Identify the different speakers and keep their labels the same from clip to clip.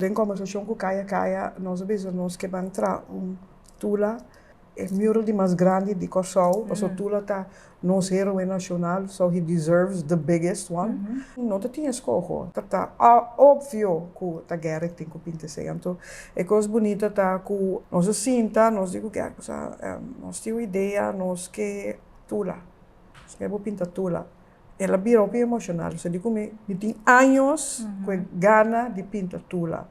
Speaker 1: Em conversação com Kaya, nós vamos que vamos entrar Tula, é muro de mais grande de Corsol, porque Tula está nosso herói nacional, so he deserves the biggest one. Não tinha escolha, tá óbvio que a guerra tem que pintar então é coisa bonita tá que nós sinta, nós digo que nós temos ideia, nós que Tula, que vou pintar Tula. Ela virou bem emocional, se digo me tem anos com gana de pintar Tula.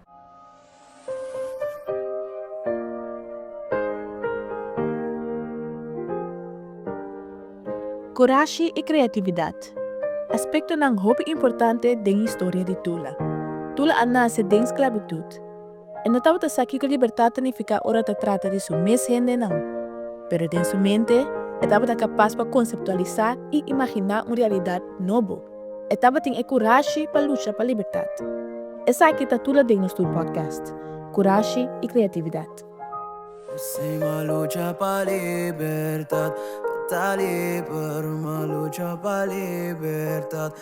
Speaker 2: Coragem e criatividade. Aspecto ng hobby importante din história de Tula. Tula nasce de esclavitud. E não estava aqui que a liberdade não fica ora te trata de sua gente não. Pero de sua mente, estava capaz para conceptualizar e imaginar uma realidade nova. Estava tem coragem para lutar para a liberdade. Essa aqui está Tula de nosso podcast. Coragem e criatividade.
Speaker 3: Sem uma luta para a liberdade. Uma luta para a liberdade,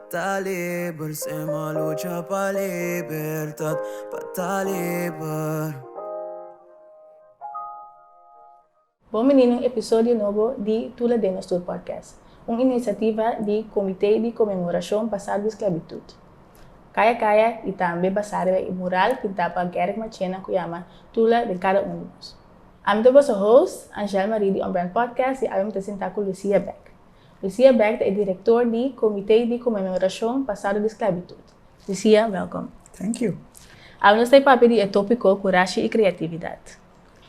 Speaker 3: para liber, sem uma luta para a liberdade, para liber.
Speaker 4: Bom menino, episódio novo de Tula de nosso podcast, uma iniciativa do Comitê de Comemoração Passado de Esclavitud. Kaya e também basada em mural pintado por Gerrit Machena que chama Tula de cada um de nós. I'm the host, Angel Marie, de On Brand Podcast, e eu me apresentar com Lucia Beck. Lucia Beck é diretor do Comitê de Comemoração Passado de Esclavitud. Lucia, welcome.
Speaker 1: Thank you.
Speaker 4: Eu não sei para pedir o tópico coragem e criatividade.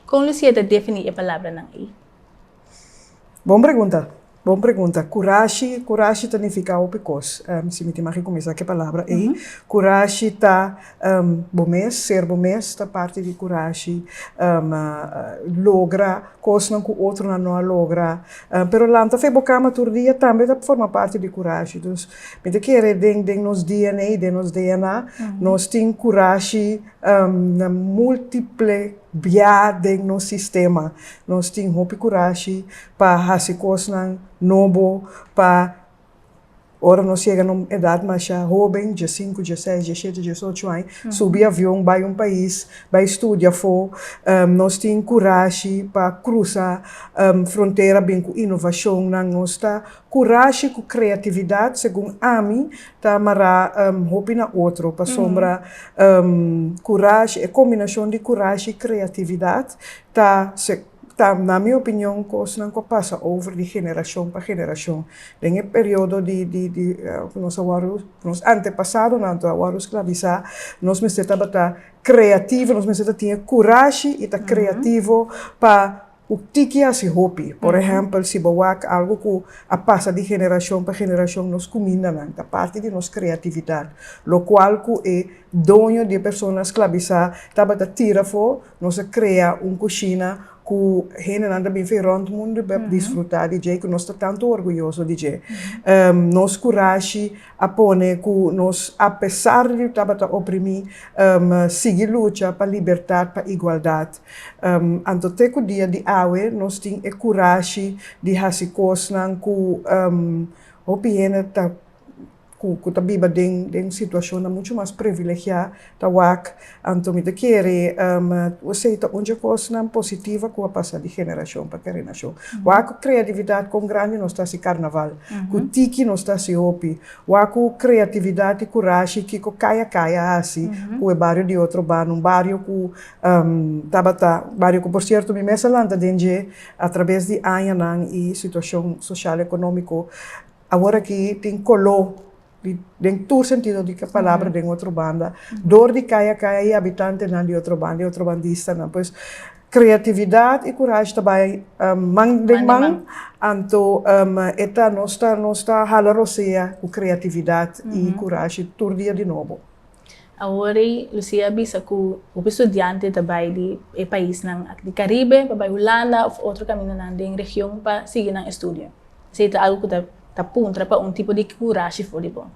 Speaker 4: Como Lucia te definir a palavra não aí?
Speaker 1: Boa pergunta. Coragem significa o pecos. Se me tem que começar que palavra aí. Coragem tá ser bom tá parte de coragem. Logra coisa que o outro não logra. Pero lá tá fez boca dia também tá forma parte de coragem. Então, me te querer den nos DNA, den nos DNA, nós tem coragem na múltiple via no sistema. Nós temos hopi coragem para fazer coisas novas, para ora nós chegamos numa idade mais jovem, de 5, 16, 17, 18 anos, subir avião, vai país, vai estudar fora, nós temos coragem para cruzar fronteira bem com inovação, nós tá coragem com criatividade, segundo a mim, tá mara hopi na outro, para sombra coragem, é combinação de coragem e criatividade, na minha opinião, coisa não passa over de geração para geração. Em período de nos antepassados, não escravizar, nós precisamos estar criativos, nós precisamos ter coragem e estar criativo para o que é esse hobby. Por exemplo, se boak algo que passa de geração para geração, nós comida da parte de nossa criatividade, lo qual é dono de pessoas escravizar, estava tira fora, nós cria uma cozinha que gente anda bem feirando o mundo para desfrutar de que nós estamos tanto orgulhosos de nós coragem a pôr que nós apesar de estar oprimir seguir luta para liberdade para igualdade então até que o dia de hoje nós temos coragem de fazer coisas que o piena tá que tá viva em situação muito mais privilegiada tá wak então me querer você tá onde coisa positiva que passa de geração para geração wak criatividade com grande nós tá se carnaval que tiki nós tá se opi wak criatividade e coragem que kaya assim que é bairro de outro bar um bairro que bairro que por certo me mesa landa denge através de anos e situação social econômica agora que tem colou em todo sentido de que a palavra de outra banda, dor de kaya e habitante de outra bandista, pois criatividade e coragem também mang, então eta nós está halarosea com criatividade e coragem todo dia de novo.
Speaker 4: Agora, Lucia, bisa que o estudante também de país de Caribe, para Holanda ou outro caminho na região para seguir no estudo. Isso é algo que apunta para tipo de coragem for bom.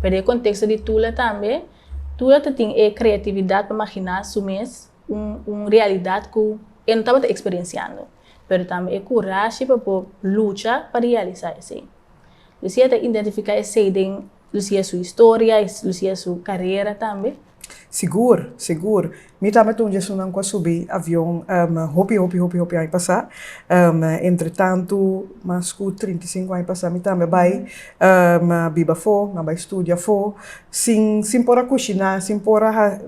Speaker 4: Pero no contexto de Tula também, Tula tem criatividade para imaginar uma realidade que eu não estava experienciando. Pero também coragem para lutar para realizar isso. Lucia identifica esse em Lucia sua história, Lucia sua carreira também.
Speaker 1: Seguro, seguro. Mi também um dia sunang ko subir avião, hopi aí passar. Entretanto, mas com 35 aí passar, mi também vai biba fo, vai estudar fo, sem pora cozinhar, sem pora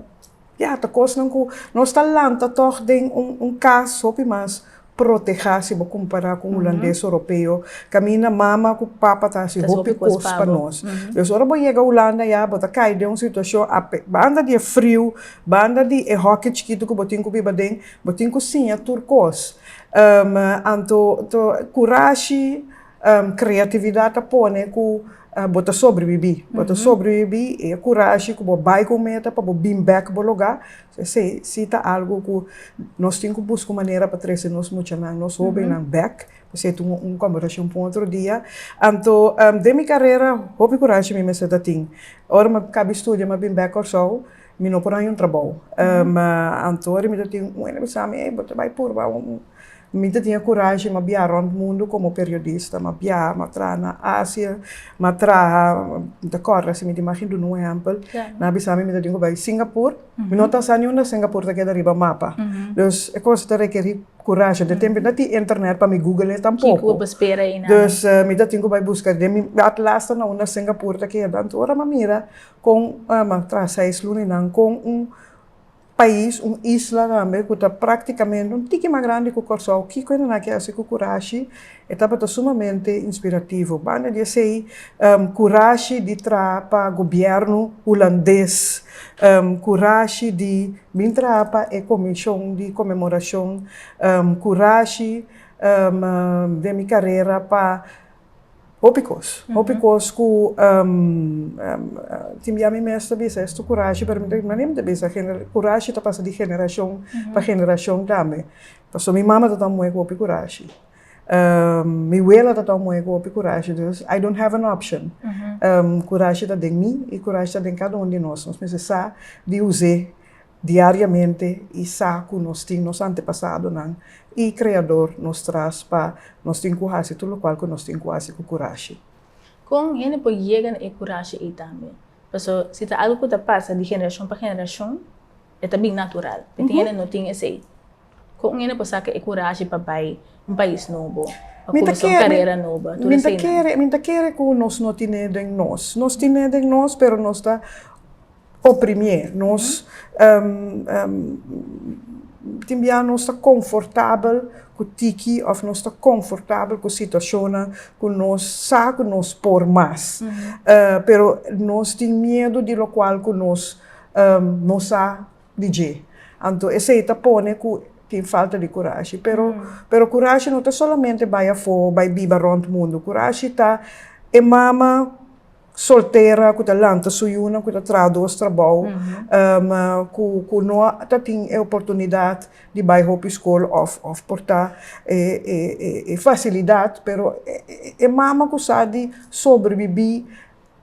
Speaker 1: tá coisa não nós talanta toch tem caso hopi mas proteger se comparar com o holandês europeu, camina mama com papa tá se hopi coisa para nós. Eu só vou chegar a Holanda já, bota cai de uma situação banda de frio, banda de hockey chiquito que botin com biba den, botin com sinha turcos. Anto coragem, criatividade tá pone com bota sobreviver, e coragem que vai com meta para bim back bo lugar, se tá algo que nós temos que buscar maneira para trazer nós muito nós hobby nang back, você tem conversação para outro dia, então de minha carreira hobby coragem me seta ting, ora me cabe estudar me bim back or so, me não por aí trabalho, então ora me tem me sabe, bota vai por Minta tinha coragem de viajar around o mundo como periodista, viajar, na Ásia, da Coreia, se me imagino um exemplo, na Bissau, me tinha para Singapura, me não está saindo na Singapura, da que arriba mapa. Então, é coisa que requer coragem, de tempo não tem internet para me Google tampouco. Então, me tinha para buscar, de me atlas na Singapura, da que então, ora mira com traz 6 lunes com país, isla também, que está praticamente um tique mais grande que o Corsol, que quando não quer ser com coragem, estava sumamente inspirativo. Banda de sei, coragem de para o governo holandês, coragem de entrar para a comissão de comemoração, coragem de minha carreira para Hopicos ku timbia mi mestre bisa estu coragem para mim nem de bisa coragem tá passa de geração para geração também. Passou minha mama tá muito com coragem. Minha abuela tá muito com coragem. I don't have an option. Coragem tá em mim e coragem tá em cada de nós. Nós precisamos de usar diariamente e saco nós temos nos antepassados e criador nos traz para nós temos coragem tudo qual que nós temos quase com coragem.
Speaker 4: Com ele pode chegar a coragem aí também. Porque se tá algo que passa de geração para geração, é também natural. Porque ele não tem esse. Com ele pode sacar a coragem para um país novo. Para começar uma carreira nova.
Speaker 1: Minta quer que nós não temos em nós. Nós temos em nós, pero nós está oprimir. Nós nós está confortável com o tiki, ou nós está confortável com a situação que nós sabe que nós por mais. Pero nós temos medo de lo qual que nós não sabe dizer. Então, esse está pone que tem falta de coragem. Pero coragem não está somente vai viver around o mundo. Coragem está mama solteira, que lanta suyuna, que traduz trabalho, que não tem a oportunidade de ir para a escola ou portar facilidade, pero é mama que sabe sobreviver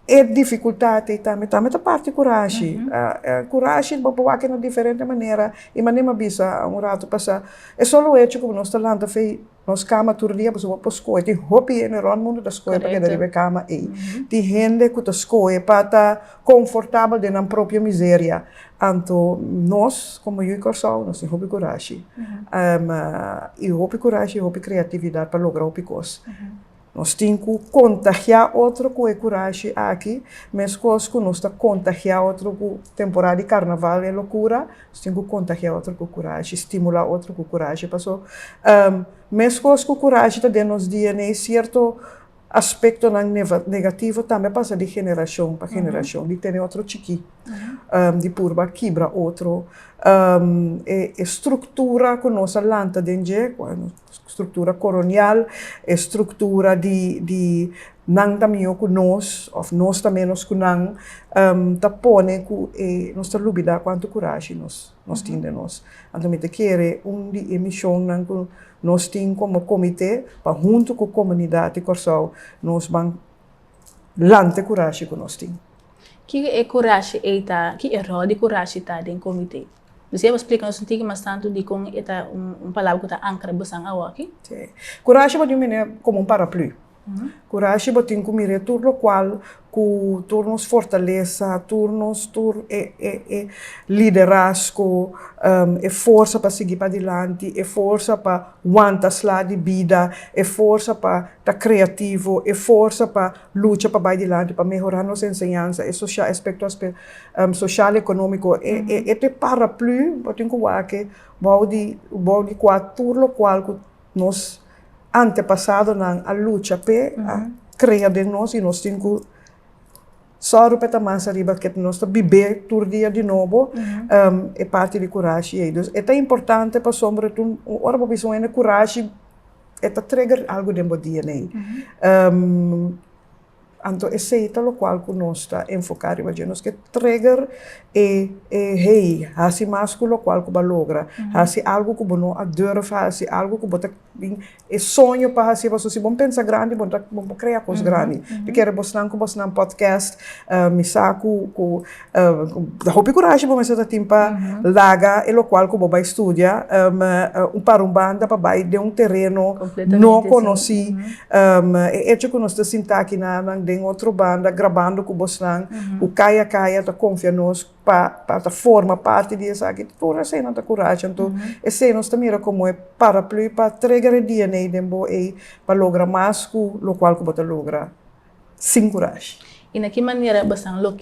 Speaker 1: é dificuldade e também a parte de coragem. Coragem para boar de diferente maneira e maneira bisa rato passar. É só o hecho que nós talanta fei nós cama turdia para o escola. Tem hopi no mundo da escola para que derive cama aí. Tem gente que a escola para estar confortável na própria miséria. Então nós como eu e Corsol nós temos hopi coragem. E hopi coragem, hopi criatividade para lograr hopi coisas. Nós temos que contagiar outro com a coragem aqui, mas que nós temos que contagiar outro com a temporada de carnaval e loucura, nós temos que contagiar outro com coragem, estimular outro com coragem. Passou, mas com coragem também nos DNA certo aspecto negativo também passa de geração para geração, de ter outro chiqui, de purba quebra outro, estrutura que nós lanta dentro, estrutura colonial, estrutura de nang tamio ku nós, of nós também nós ku nang tapone ku nós ta lubida quanto coragem nós temos nós. Então me te quer de emissão nang ku nós temos como comitê para junto com a comunidade Corsol nós vamos lante coragem que nós temos.
Speaker 4: Que é coragem está, que é rol de coragem está dentro do comitê? Você vai explicar nos antigos mas tanto de como é palavra que está ancra busang awa aqui?
Speaker 1: Coragem pode ser como paraplu. Coragem botin com mire tudo qual com turnos fortaleza, turnos liderazgo, força para seguir para adiante, força para aguentar lá de vida, força para estar criativo, força para lutar para ir adiante, para melhorar nossa ensinança, social aspecto social econômico, te paraplu, botin com que body quatro lo qual nos antepassado a luta para criar de nós e nós temos só para mais arriba que nós viver todo dia de novo é parte de coragem. Então, é importante para sombra tu ora para pessoa de coragem é trigger algo dentro do DNA. Então, esse é o qual nós está enfocado, nós que trigger hey, assim mais que o qual que logra, assim algo que não adora, assim algo que bota sonho para assim, se bom pensa grande, bom criar coisas grandes. Eu quero mostrar com podcast, me saco com hope coragem, bom essa timpa laga, e o qual que vai estudar, para banda para vai de terreno não conheci, é que nós está sentado aqui na outra banda, gravando com Bosnan, o caia, tá confia nos para forma parte disso aqui, toda a cena da coragem, então, esse nós também como é paraplu para entregar o DNA dembo e para lograr mais que o qual que você logra sem coragem.
Speaker 4: E na que maneira você lo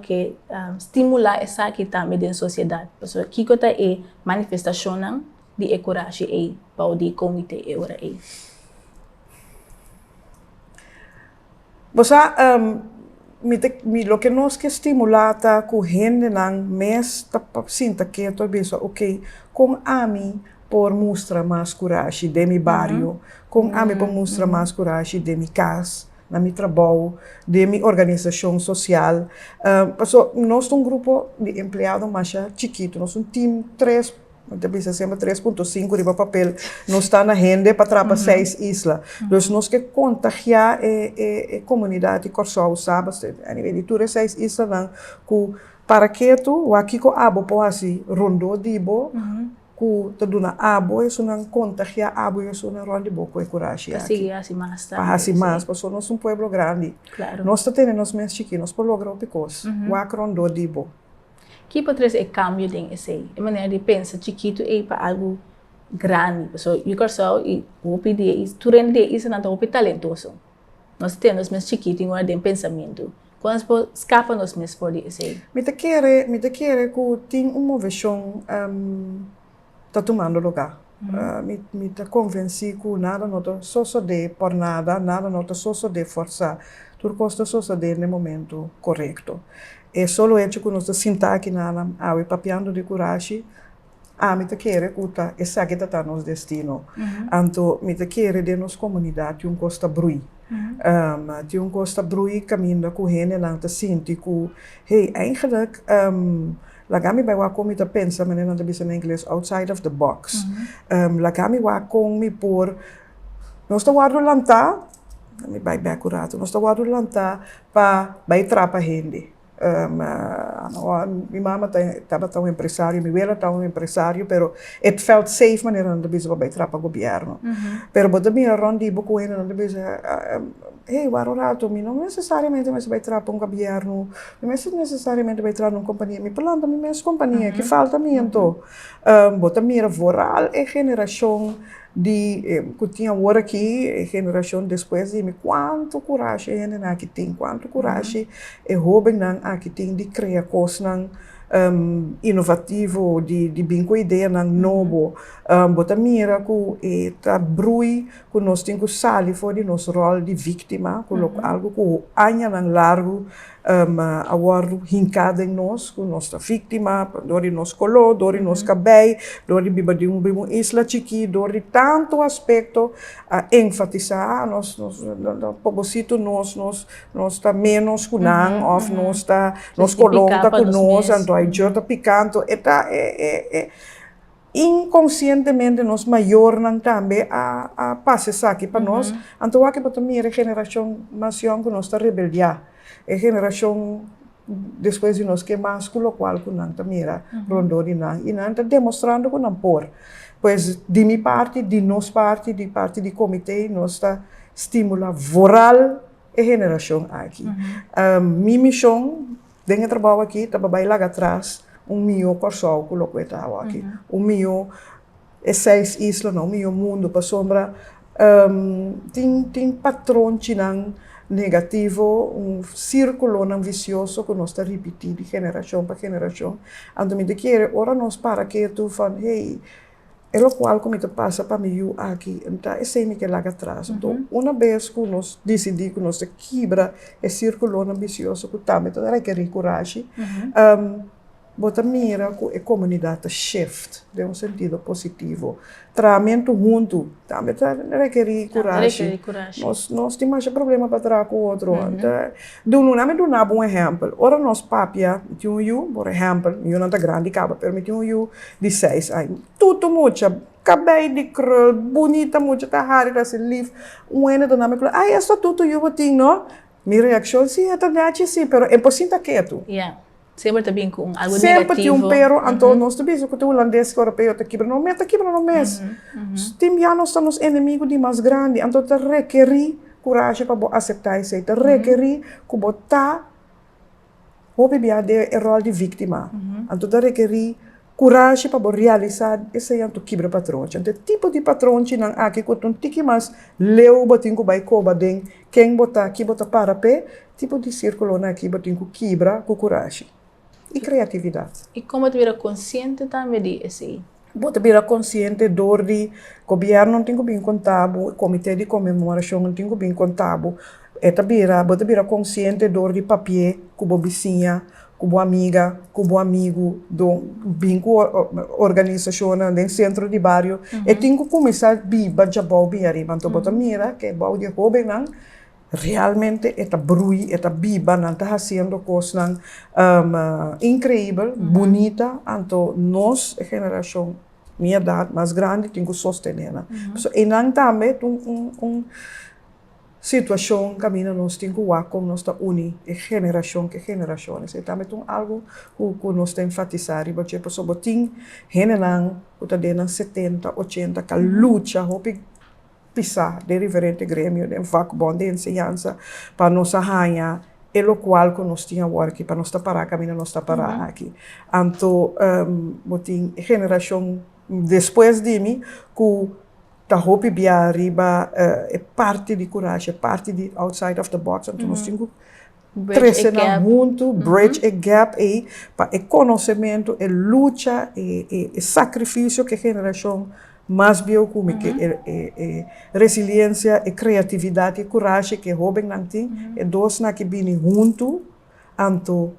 Speaker 4: que estimular essa aqui também na sociedade, porque que coisa é manifestação de coragem para o comitê agora é.
Speaker 1: Você lo que nós que estimular tá com gente não mês tá sinta que eu penso ok com a mim por mostrar mais coragem de meu bairro com a mim por mostrar mais coragem de minha casa na meu trabalho de minha organização social nós um grupo de empregados mais chiquito nós time 3.5 riba papel nós está na rede para trapar 6 islas. Então nós que contagiar a comunidade Corsol sabe a nível de todas 6 islas não que para que tu aqui com abo pode rondo dibo que te dona abo isso não contagiar abo isso não ronde boco é coragem
Speaker 4: assim assim mais
Speaker 1: para assim mais porque nós um pueblo grande nós temos nós mais chiquinos por lograr picos o rondo dibo
Speaker 4: que pode ser cambio de esse a maneira de pensar chiquito é para algo grande so eu quero e o pedir isso tudo isso não é talentoso nós temos mais chiquito em ordem de pensamento quando escapa nos mesmos por esse
Speaker 1: me te quer que tem uma versão tá tomando lugar me te convenci que nada não tá só de por nada não tá só de força tudo costa só de no momento correto. É só o hecho que nós sentamos aqui na água papiando de coragem, me te quer que essa que está nosso destino. Então, me te quer de nossa comunidade um costa brui. De um costa brui caminho com gente lá te sente que, hey, eigenlijk lagami vai lá como te pensa, mas não deve ser em inglês outside of the box. Lagami vai como por nós estamos guardando me vai bem curado. Nós estamos guardando para vai trapa gente. Minha mama estava tão empresário, minha abuela estava um empresário, pero it felt safe maneira de bisa para entrar para o governo. Pero bota minha rondi buco ainda não de bisa, hey, warorato, não necessariamente vai entrar para um governo, não necessariamente vai entrar numa companhia, me planta minha companhia, que falta minha então, bota minha voral é geração que tinha agora aqui, geração depois de mim, quanto coragem é aqui tem, quanto coragem é jovem aqui tem de criar coisas inovativo, de vir com ideia novo, bota mira que tá brui, que nós temos que sair fora de nosso rol de vítima, algo que anha largo agora hincado em nós, com nossa vítima, dori nosso color, dori nosso cabelo, dori biba de uma isla chiqui, dori tanto aspecto enfatizar nós pobocito nós está menos que não, ou nós está nós colonta com nós, então aí já está picando, é inconscientemente nós maior não também a passar aqui para nós, então aqui para também a geração mais jovem que nós está rebeldia a geração depois de nós que é mais que o qual que não está mira rondou e não está demonstrando que não por pois de minha parte de nossa parte de parte do comitê nós está estimula voral a geração aqui. Minha missão, dentro do trabalho aqui, trabalhar lá atrás, meu corsal, coloco aqui. Meu, é 6 islas, não, meu mundo, para sombra, tem patrão negativo, círculo vicioso que nós está repetindo de geração para geração. Então, me quer, ora nós para que tu fala, hey, é o qual como te passa para mim aqui, então é sem que lá atrás. Então, uma vez que nós decidimos que nós quebra esse círculo vicioso que também então é que coragem. Bota mira que a comunidade shift, de sentido positivo. Tratamento junto, também requer coragem. Nós temos mais problema para tratar com o outro. Do um exemplo. Ora nós papia, por exemplo, eu não estou grande, acaba permitindo eu de 6 anos. Tudo muito, cabelo de krul, bonita muito, tá raro, tá se livre. Ano do nome, essa tudo eu tenho, não? Minha reação, sim, é verdade, sim, mas é impossível quieto.
Speaker 4: Sempre também com algo
Speaker 1: sempre
Speaker 4: negativo.
Speaker 1: Sempre tem pero, então nós também, se o holandês, o europeu, está quebrando no mês. Tem já nós estamos inimigos de mais grande, então te requer coragem para aceitar isso, te requer que botar o bebê de rol de vítima. Então te requer coragem para realizar esse ano quebra patrão. Então tipo de patrão que não aqui que um tiki mais leu botin que vai coba den quem botar aqui botar para pé tipo de círculo aqui botin que quebra com coragem. E criatividade.
Speaker 4: E como te vira consciente também de esse?
Speaker 1: Você vira consciente do que o governo não tem bem contábil, o comitê de comemoração não tem bem contábil. Você vira consciente do que papel, que a vizinha, que a amiga, que o amigo, do organização, do centro de bairro. E tem que começar a biba de bem arriba. Então, você mira que é bom de jovem, realmente esta brui, esta biba, não está fazendo coisas incríveis, bonita, então nós, a geração, minha idade mais grande, tem que sostener. E não também uma situação que nós temos que como nós está uni, geração que gerações. E também é algo que nós temos que enfatizar, porque por exemplo, tem gente que está 70, 80, que luta, pisar de diferentes grêmios, de vakbond, de ensinança, para nos arranhar, e o qual que nós tínhamos aqui, para nós parar, caminho nós parar aqui. Então, tem geração depois de mim, que está hopi bia arriba, é parte de coragem, é parte de outside of the box, então nós temos que crescer junto, bridge a gap, para o conhecimento, a luta, e sacrifício que a geração mais biocume que resiliência, criatividade e coragem que jovem não tem, e dois na que vêm junto, anto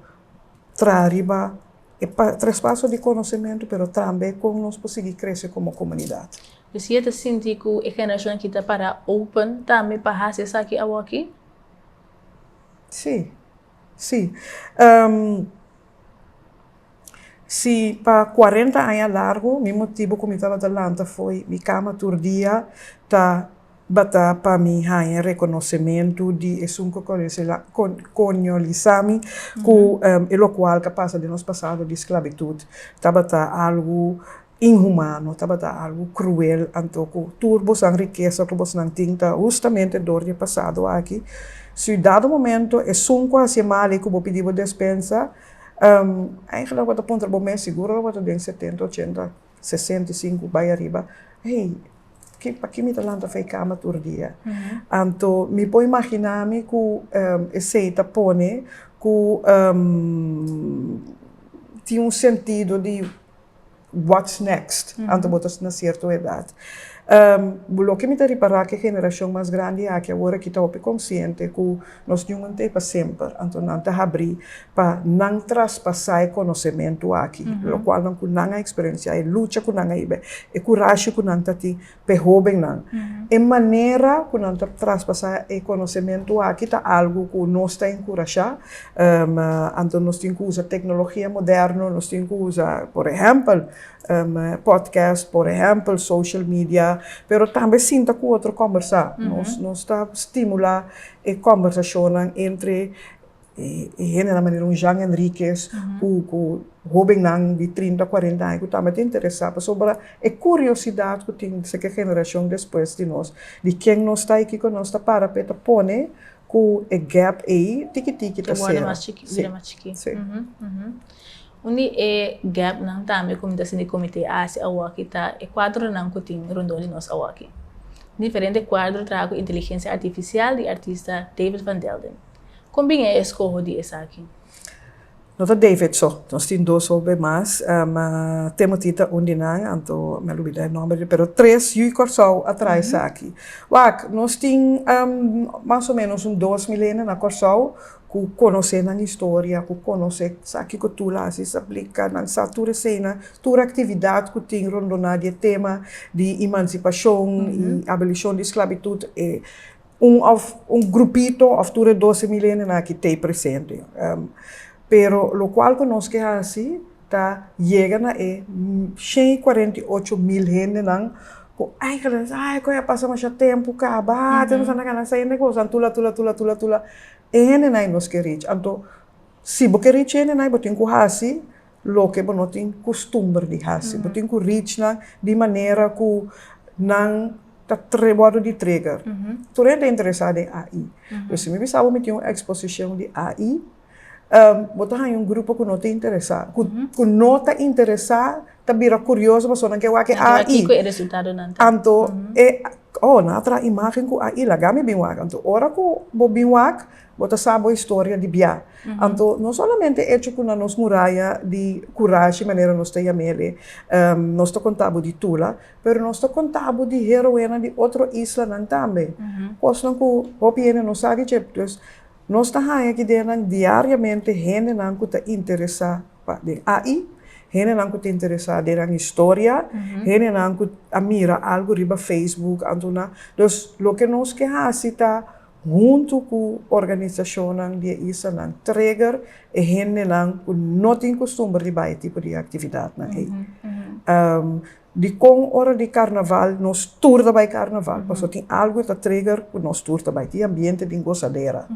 Speaker 1: trariba e trespasso de conhecimento, pero também como nós conseguimos crescer como comunidade.
Speaker 4: Você está sentindo que a geração que está para open também para fazer isso aqui?
Speaker 1: Sim, sim. Se para 40 anos largo, meu motivo como estava falando foi minha cama turdia tá bata para mim há reconhecimento de esunco colonialismo com o qual que passa de nosso passado de esclavitud tá bata algo inhumano, tá bata algo cruel, então com turbos a riqueza que você não tinha justamente do dia passado aqui. Se dado momento é sunco a mal que vou pedir dispensa. Eigenlijk wat op ons bom seguro wat den 70, 80, 65 vai arriba. Hey, que me talanta faz cama todo dia. Então, me pode imaginar me que esse tapone que tem sentido de what's next, antes botas na certa idade. O que me está reparar que a geração mais grande é que agora que está consciente que nós não temos para sempre, então não está abrir para não traspassar conhecimento aqui, o qual não há experiência, é luta que não há, é coragem que não tem, para jovem não. É maneira que não está traspassar conhecimento aqui está algo que nós está encorajar, então nós temos que usar tecnologia moderna, nós temos que usar, por exemplo, podcast, por exemplo, social media, pero também sinta com outro conversar. Nós está estimular a conversação entre e na maneira Jean Enriquez, o jovem nang de 30, 40 anos, que também te interessava sobre a curiosidade que tem essa geração depois de nós, de quem nós está aqui com nós para pone com o gap aí, tiki tá
Speaker 4: Vira mais chique.
Speaker 1: Sim.
Speaker 4: Onde é gap não também como assim de comitê ASI awaki tá é quadro não que tem rondon de nós awaki. Diferente quadro trago inteligência artificial de artista David Van Delden. Como bem é escolho de essa aqui?
Speaker 1: Nós David só, nós temos dois sobre mais, temos tita undinang, anto me olvidei o nome, pero 3 e corso atrás aqui. Wak, nós temos mais ou menos 2 milênios na corso, que conhecer a história, que conhecer aqui que tu lá se aplica na satura cena, toda atividade que tem rondonada de tema de emancipação e abolição de esclavitud é grupito of toda 12 milênios aqui tem presente. Pero lo cual que nós que assim tá chega na 148 mil gente não ko eigenlijk ko ya passa mais tempo cá bate não sana kana sai negócio tula ene nai nós que reach anto se bo que reach ene nai botin ku hasi lo que bo não tem costume de hasi botin ku reach na de maneira ku não tá trebado de trigger tu é interessado em AI eu se me bisava me tinha uma exposição de AI botar em grupo que não te interessa, que não te interessa, tá vira curioso, mas não quer o que
Speaker 4: AI. Que é resultado não.
Speaker 1: Anto na outra imagem que AI lá game bem wak, anto ora que bo bem wak, bota sabe a história de bia. Anto não somente hecho que na nos muralha de coragem, maneira nós te chamele, nós te contabo de Tula, pero nós te contabo de heroína de outra isla não também. Pois não que hopiene não sabe cheptos. Nós estamos aqui dentro diariamente, gente não que está interessada em AI, gente não que está interessada em história, gente não que mira algo riba Facebook, então, o que nós queremos está junto com a organização de isso, não trigger, e gente não tem costume de esse tipo de atividade. De com hora de carnaval, nós turda by carnaval, porque tem algo que trigger que nós turda by, tem ambiente de gozadeira.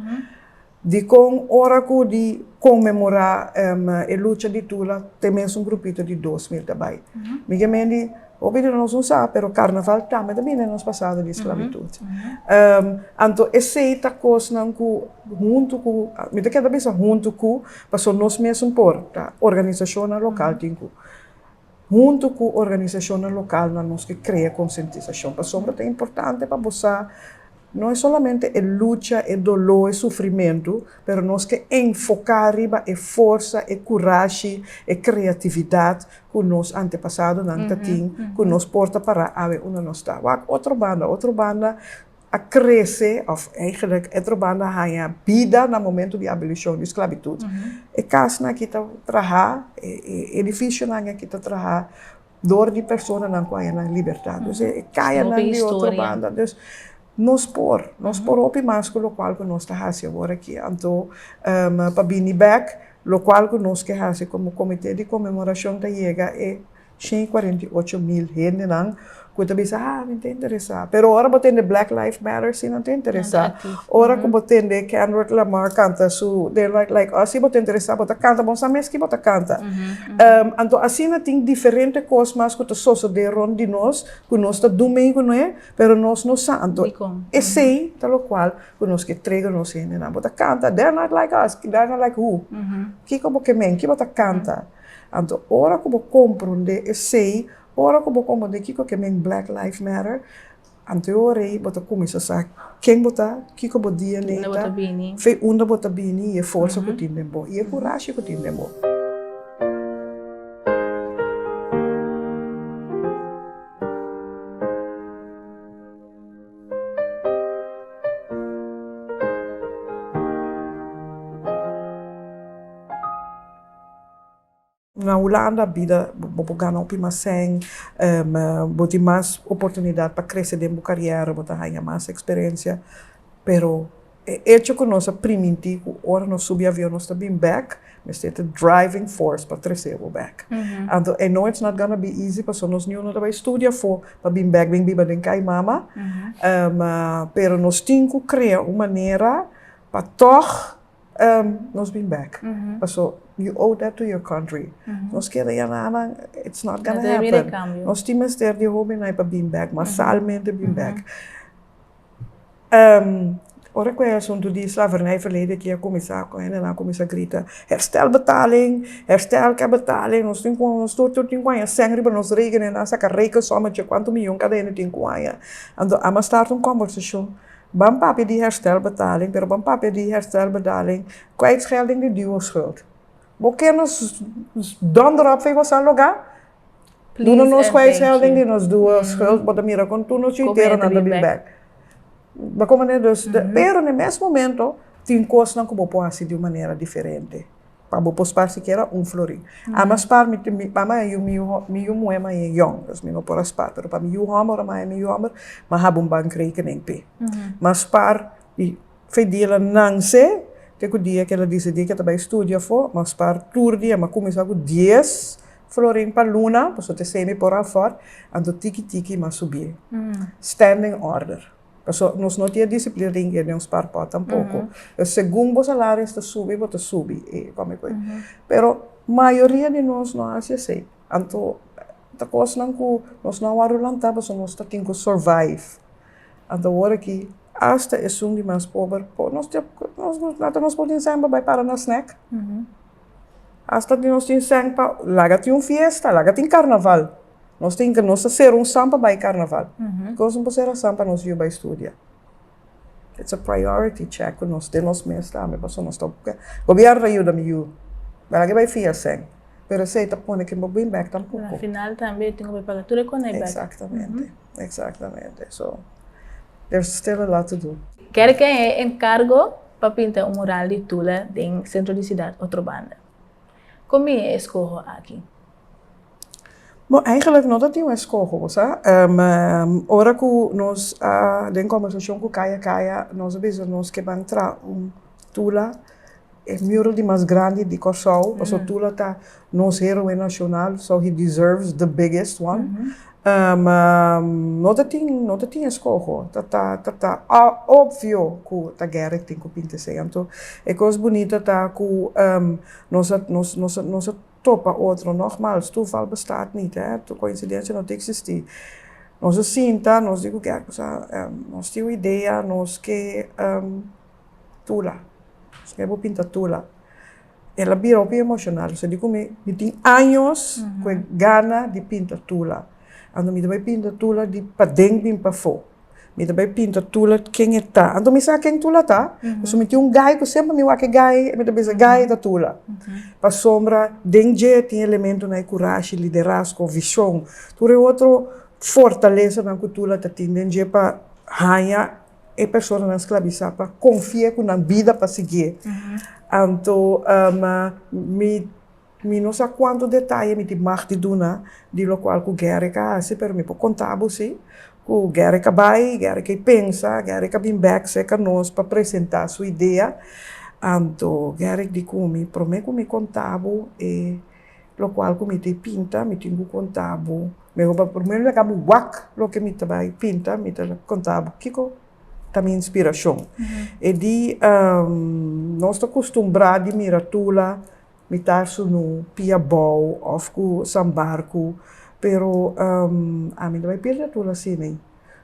Speaker 1: De com hora de comemorar a luta de Tula, temos grupito de 2.000 também. Miguel Mendy, obviamente nós não sabemos, pero carnaval também é nosso passado de esclavitud. Então, essa coisa não junto com, me dá cada vez junto com, para nós mesmos por, a organização local tem junto com a organização local, nós que cria conscientização. Para sombra é importante para você, não é somente a luta, o dolor, o sofrimento, mas nós que enfocar riba a força, a coragem, a criatividade que nós antepassados não tinham, que nós porta para a uma nossa outra banda a crescer, of eigenlijk outra banda ganha vida no momento de abolição de esclavitud. E casa na kita trabalha, edifício na kita trabalha, dor de pessoa na qual na liberdade. Então, caia na de outra banda. Nós por opi mais com o qual que nós está fazendo agora aqui. Então, para Bini Back, o qual que nós que fazemos como comitê de comemoração da chega é 148 mil gente não que também me interessa. Pero ora botando Black Lives Matter sim não te interessa. Ora que botando Kendrick Lamar canta su they like us sim bota interessa bota canta bom sabe que bota canta. Então assim não tem diferentes coisas mas que sucederam de nós que nós está domingo não é, pero nós não santo. E sei tal qual que nós que trega nós ainda não bota canta. They're not like us. They're not like who? Que como que men que bota canta. Então ora que vou compreender e sei ora que vou compreender que men Black Lives Matter. Então ora aí bota começa a quem bota que vou dia neta. Fe unda bota bini e força que tem bom e coragem que tem bom. Na Holanda vida ganhar opinião, botar mais oportunidade para crescer dentro da carreira, botar ganhar mais experiência, pero hecho que nós aprendemos, ora nós subi avião nós também back, mas tem driving force para crescer o back. Então, I know it's not gonna be easy, porque nós não vai estudar para bem back, bem biba den kai mama, pero nós temos que criar uma maneira para toch nos been back. So you owe that to your country. Nos queda yana, it's not gonna
Speaker 4: Não tem
Speaker 1: happen.
Speaker 4: cambio.
Speaker 1: Nós temos ter de hobby na para been back, massalmente been back. Ora que é assunto de slavernij verleden que a comissário en dan comissário herstelbetaling, herstelbetaling, nós temos nós todo tem quanto sangue para nós regen en dan saca reken sommetje quanto miljoen cada ene tem quanto. Ando ama start een conversation. Bam papi die herstelbetaling, pero bam papi die herstelbetaling, kwijtschelding die duo schuld. Bokken nos donder op vego san lugar. Doen ons kwijtschelding die nos duo schuld, maar de mira kon toen nos juiteren naar de back. Maar como né, pero no mesmo momento tem coisas não como pode de uma maneira diferente. Para você passar que era florim. Mas para mim, eu moema é young, dus me não por as patas. Para mim, eu homer, mas há bankrekening pe. Mas para fedela não sei, que o dia que ela disse que ela vai estudar for, mas para tour dia, mas começar com 10 florim para luna, para você ter por a fora, ando tiki mas subir. Standing order. So, nós não temos disciplina de uns parpó tampouco. O segundo salário está subindo, você sube. Como é que Pero a maioria de nós não é assim. Então, a coisa não que nós não arrulantamos, nós temos que survive. Então, agora que hasta é um de mais pobre, nós podemos sempre para na snack. Hasta nós temos sempre para lá tem fiesta, lá tem carnaval. Nós temos que nós ser sampa para carnaval. Nós não podemos ser sampa nós viu para estudar. It's a priority check nós temos mesmo lá, mas nós estamos governo ajuda-me eu. Mas que vai fiesta. Pero sei tá pondo que vou bem back tampouco.
Speaker 4: Na final também tenho que pagar tudo com a back.
Speaker 1: Exatamente. So there's still a lot to do.
Speaker 4: Quero que é encargo para pintar mural de Tula em centro de cidade outra banda. Como é escolho aqui?
Speaker 1: Bom, eigenlijk não dat tinha escolha, sabe? Ora que nós den conversação com Kaya, nós nós que vamos tra Tula é mural de mais grande de Corsol, porque Tula tá nos herói nacional, so he deserves the biggest one. Não tinha escolha, tá óbvio que tá Gerrit tem que pintar então é coisa bonita tá que nós topa outro normal, toeval bestaat niet, coincidência não existe. Nós sinta, nós digo que nós temos ideia, nós que Tula, nós que pintar Tula. Ela vira bem emocional, você digo me tem anos com gana de pintar Tula. Ando me vai pintar Tula de para bem para fo. Me vai pintar Tula quem está. Ando me sabe quem Tula tá. So me tem guy que sempre me que guy, me vai guy da Tula. Para sombra, dengue tem elemento na coragem, liderazgo, visão. Tudo é outro fortaleza na cultura tá tem dengue para ganhar e pessoa na escravizar para confiar com na vida para seguir. Então, mi não sei quanto detalhe me tem mais de duna de lo qual que Gerrit se per me po contar você que Gerrit vai, Gerrit pensa, Gerrit vem back seca nós para apresentar sua ideia. Então Gerrit diz que prometo me contava e lo qual que me te pinta, me tenho contava. Me rouba primeiro le cabo wak lo que me trabalha pinta, me te contava Kiko também inspiração. E de nós estamos acostumados a mirar Tula mitarsu no piabou of ku sambarku pero a mim vai perder Tula assim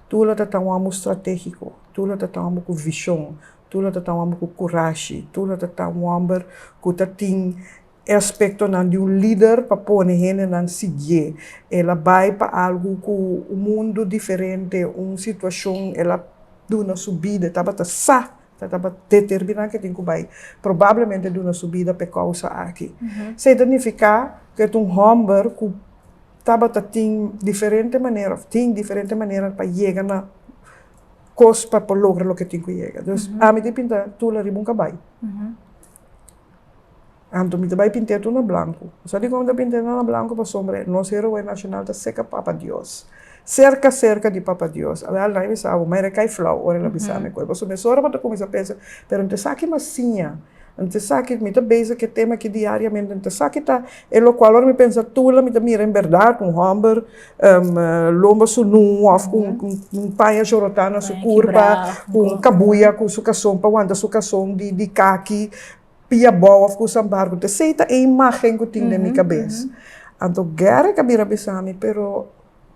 Speaker 1: Tula tatawamu estratégico Tula tatawamu com visão Tula tatawamu com coragem Tula tatawamu com tating aspecto de líder para pôr hen na seguir ela vai para algo com mundo diferente situação ela dá uma subida tava sa estava determinado que tem que vai provavelmente de uma subida por causa aqui. Significa que homem que estava tem diferente maneira para chegar na coisa para lograr o que tem que chegar. Então, a mim pinta Tula ribunca vai. Então, me vai pintar tudo na branco. Só digo como pintar na branco para sombra. Nosso herói nacional está seca Papa Deus. Cerca de Papa Deus. Ela não me sabe, mas cai flau, ora ela bisa me coisa. Você me sora para começar a pensar, pero não te saque massinha, não te saque me tá beijo que tema que diariamente não te saque tá, é lo qual ora me pensa Tula me tá mira em verdade com hamburger, lomba sunu, of com paia jorotana su curva, com cabuia com sucação para wanda sucação de kaki. pia bom of kusang barco. Te seita e imagem que tinha na minha cabeça. Anto guerra que bira bisami, pero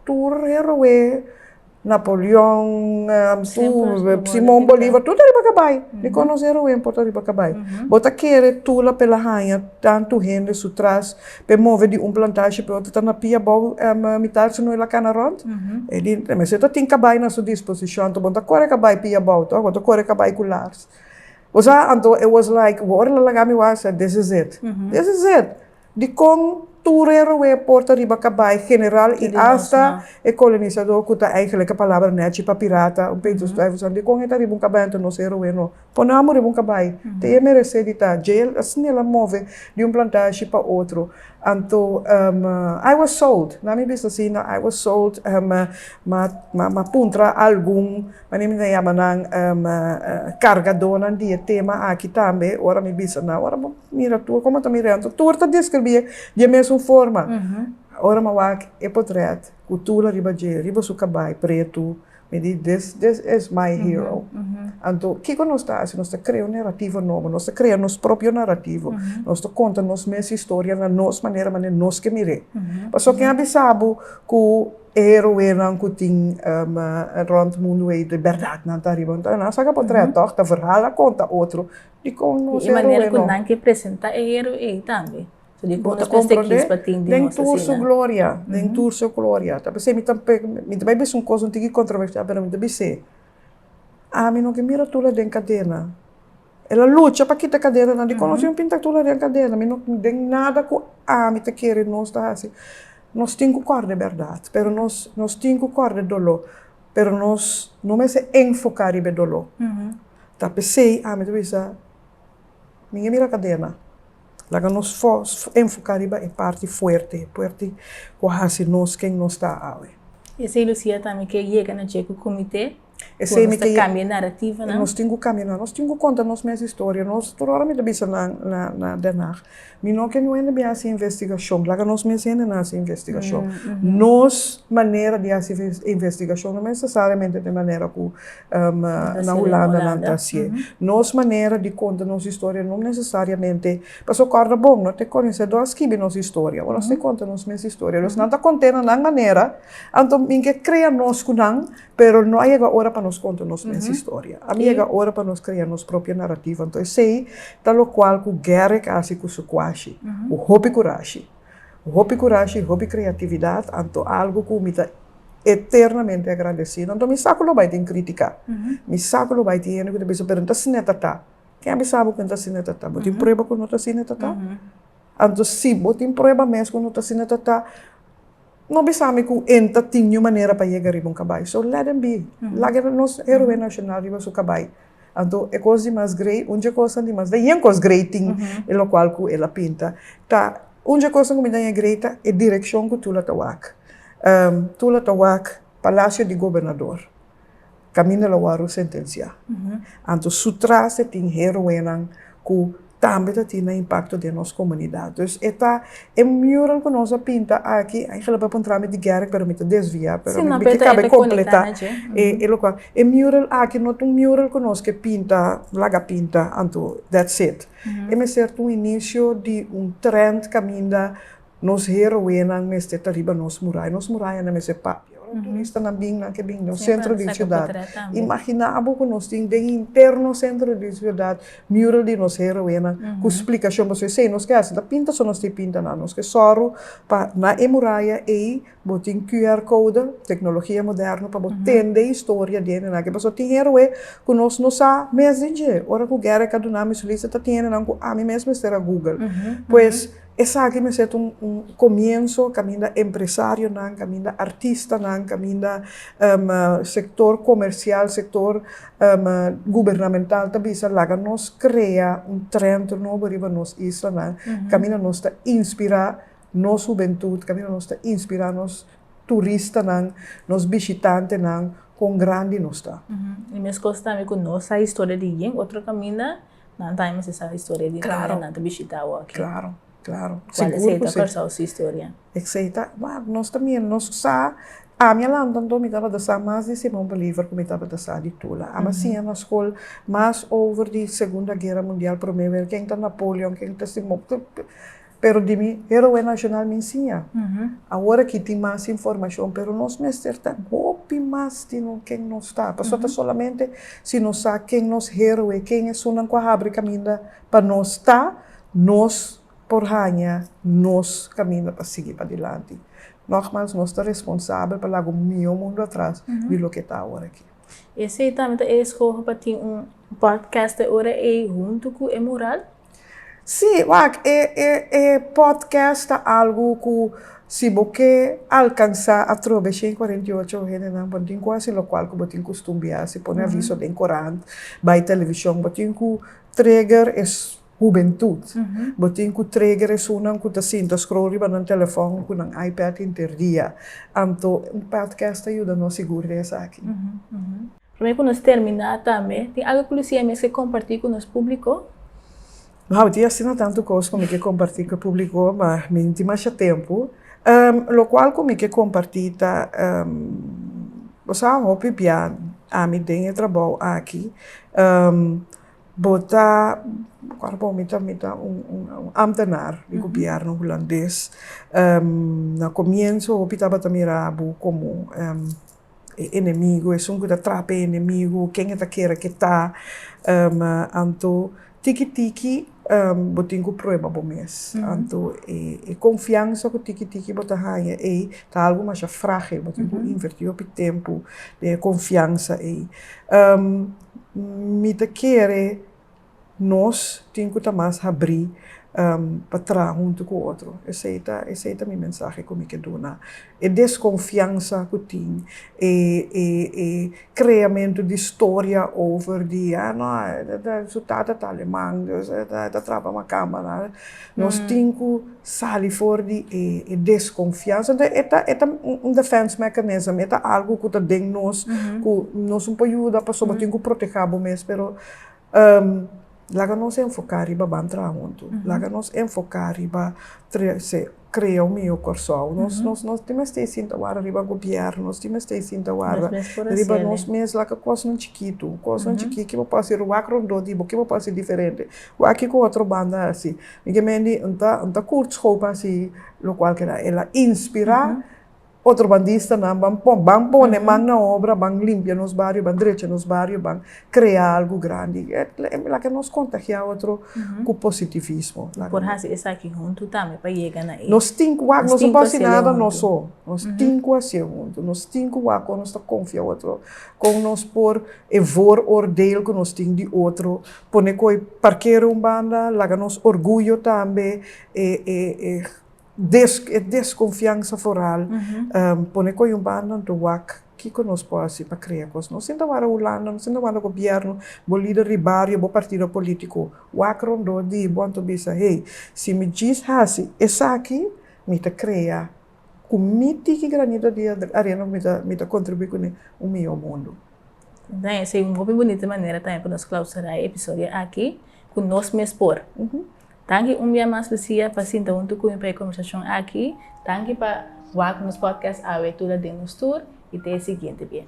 Speaker 1: tour heroe Napoleão, Simão Bolívar, tudo ali para cabai. De conhecer o emporto ali para cabai. Bota querer tula pela rainha, tanto gente su traz, pe move de plantagem para outra na pia bom, mitar se não ela cana rond. Ele, mas você tem cabai na sua disposição, então bota corre cabai pia bom, então bota corre cabai culars. Então it was like, what la gami was, this is it. This is it. De com toerero é Porto Riba Cabay, general e hasta o colonizador que está eigenlijk a palavra net para pirata, peito stuivos ali com eta ribun cabay então não ser no. Ponamos ribun cabay. Te merece de tá jail, assim ela move de plantagem para outro. Então, I was sold. Na minha vista assim, I was sold ma puntra algum, mas nem me chama nang cargador nan dia tema aqui também, ora me bisa na, ora mira tu como tá mirando, tu tá descrever de mesma forma. Ora ma wak e portret, cultura riba su cabay preto. Me diz, this is my hero. Então, o que nós estamos? Nós criamos um narrativo novo, nós criamos nosso próprio narrativo, nós contamos nossa história na nossa maneira, mas nós que mire. Mas só quem sabe que o heroína que tem rond o mundo é de verdade, não está arriba. Então, nós sabe portret, toch? A verhaal conta outro. E com nosso
Speaker 4: heroína. E maneira que não que apresenta é heroína também. So, di ko
Speaker 1: den tour su gloria, den tour su gloria. Tapi se mi também bis um coisa um controversial, pero mi também se. Mi não que mira tula den cadena. Ela luta para quitar cadeira, não de conoce pinta tula den cadena, mi não den nada com mi te querer nós tá assim. Nós temos cor de verdade, pero nós temos cor de dolor, pero nós não me se enfocar em dolor. Tapi se mi te bisa, minha mira cadena. Laga nos enfocar em parte forte quase nós quem nós está aí.
Speaker 4: E se Lucia também que chega na checo comitê,
Speaker 1: esse
Speaker 4: nós cambia narrativa, não?
Speaker 1: Nós temos que caminhar, nós temos que contar nossa história, nós toda hora me debisa na denar. Mi não que não é bem essa investigação, laga nós me sendo nessa investigação. Nos maneira de essa investigação não necessariamente de maneira que na Holanda não está assim. Nos maneira de contar nossa história não necessariamente, mas o cara bom, não te conhece dois que nossa história, ou nós te conta nossa história, nós não está contando na maneira, então ninguém cria nós com não, pero não é hora para nós contar nossa história. A minha hora para nós criar nossa própria narrativa. Então sei, tal qual que guerra que assim com o o hobby coragem, hobby criatividade, então algo que me está eternamente agradecido. Então me saco lo vai tem criticar, me saco lo vai tem que deve perguntar se neta tá. Quem sabe que não está se neta tá, botem prova que não está se neta tá. Então se botem prova mesmo que não está se neta tá. Não pensamos que enta tinha maneira para chegar a um cabai. So let them be. Laga nos herói nacional riba su cabai. Então é coisa mais grey, onde coisa de mais. Daí é coisa grey ting, é o qual que ela pinta. Tá, onde coisa que me dá greita é direção que tu la tawak. Tu la tawak Palácio de Governador. Caminho lá waru sentencia. Então sutra se tem heroína que também tem impacto de nossa comunidade. Então, é mural que nós pinta aqui, a gente vai para de guerra, para me desviar, para me cabe completar. É mural aqui, não é mural que nós que pinta, laga pinta, então, that's it. É certo início de trend caminho nos heroína, mas te tariba nos muralha não é se papi. Turista na no centro da cidade. Imaginava que nós tínhamos de interno centro da cidade, mural de nos heroína, com explicação, você sei, nós que assim, da pinta só nós te pinta na nós que soro para na muralha e botin QR code, tecnologia moderna para botar de história dele, na que passou tem herói que nós não sabe mesmo, ora que guerra que do nome solicita tinha não a mim mesmo será Google. Pois essa aqui me sete começo, caminho empresário, caminho artista, caminho sector comercial, sector governamental, também se laga nós cria trend novo riba nos isla, caminho nós ta inspirar nos juventude, caminho nós ta inspirar nos turista, nos visitante, com grande nós ta.
Speaker 4: E mesmo coisa também com nossa história de alguém, outro caminho, não temos essa história de alguém, não te visitar aqui.
Speaker 1: Claro.
Speaker 4: Qual é a sua história?
Speaker 1: Nós também, nós sabemos A minha lá, então, me estava dançando mais de Simão Bolívar, como estava dançando de Tula. A assim, na escola, mais over de Segunda Guerra Mundial, primeiro, quem está Napoleão, quem está Simão. Pero de mim, herói nacional me ensina. Agora que tem mais informação, pero nós mestres está hopi mais de quem não está. Passou solamente se nós sabe quem nós herói, quem é sunan com a abre caminho para nós estar, nós por ranha, nós caminho para seguir para adiante. Nogmaals, nós estamos responsáveis pelo meu mundo atrás de lo que está agora aqui.
Speaker 4: Esse também é escolha para ter podcast agora junto com o Mural?
Speaker 1: Sim, podcast é algo que se você alcançar a través de 48 anos, tem quase o qual que você costume se põe aviso em corante, by televisão, você trigger é juventude. Botin ku trigger is unang ku tasin, tas scroll riba ng telefone ku ng iPad interdia. Anto, podcast ayuda no siguro sa akin.
Speaker 4: Para quando nós terminar também, tem algo que você quer compartilhar com o nosso público?
Speaker 1: Não, eu tinha tanto coisa como que compartilhar com o público, mas me tem mais tempo. Lo qual como que compartilhar, você sabe, pian, a mim tem trabalho aqui. Bota, claro, mita ambtenaar do governo holandês. No comienzo, eu estava mirando como inimigo, é um que atrapa inimigo, quem é que está, anto tiki-tiki, botin ko prueba po mes. Anto, confiança que tiki-tiki bota hanha, tá algo mais frágil, botin ko invertir o tempo, de confiança, mita querer nós temos que mais abrir para trás junto com o outro. Essa é a minha mensagem que eu quero dar. É desconfiança que tem, é criamento de história over de, não, isso está alemão, está trabalhando uma câmara. Nós temos que sair fora de desconfiança. É um defense mechanism, é algo que está dentro de nós, que nós não podemos ajudar, para só temos que proteger o mesmo, Laga nós enfocar riba bantra junto. Laga nós enfocar riba criar o meu coração. Nós temos que sentar agora riba governo, nós temos que sentar agora riba nós mesmos laga coisa não chiquito, que eu posso ir o acrondo de que eu posso diferente. O aqui com outra banda assim, que me anda curto roupa assim, lo qual que ela inspira outro bandista na bang pone man na obra, bang limpia nos bairros, bang direita nos bairros, bang criar algo grande. É que nos contagia outro com positivismo.
Speaker 4: Por isso essa aqui junto também para chegar na
Speaker 1: nós temos nós não passa nada nós só. Nós temos que ser junto. Nós temos que quando nós está confiar outro, com nós por evor ordem que nós temos de outro, pone coi parquear banda, laga nos orgulho também desconfiança foral, pone com banda do WAC que conosco assim para criar coisas. Não sendo para Holanda, não sendo para o governo, o líder ribario, o partido político, o acrondo de bom to bisa, hey, se me diz assim, essa aqui me te cria, comiti que granida de arena me te contribui com o meu mundo.
Speaker 4: Então, essa é uma bonita maneira também para nós clausurar o episódio aqui, com nós mesmos por. Tangi dia mais Lucia para sentar junto com a conversação aqui. Tangi para o nos podcast a abertura de nos tour e até o seguinte dia.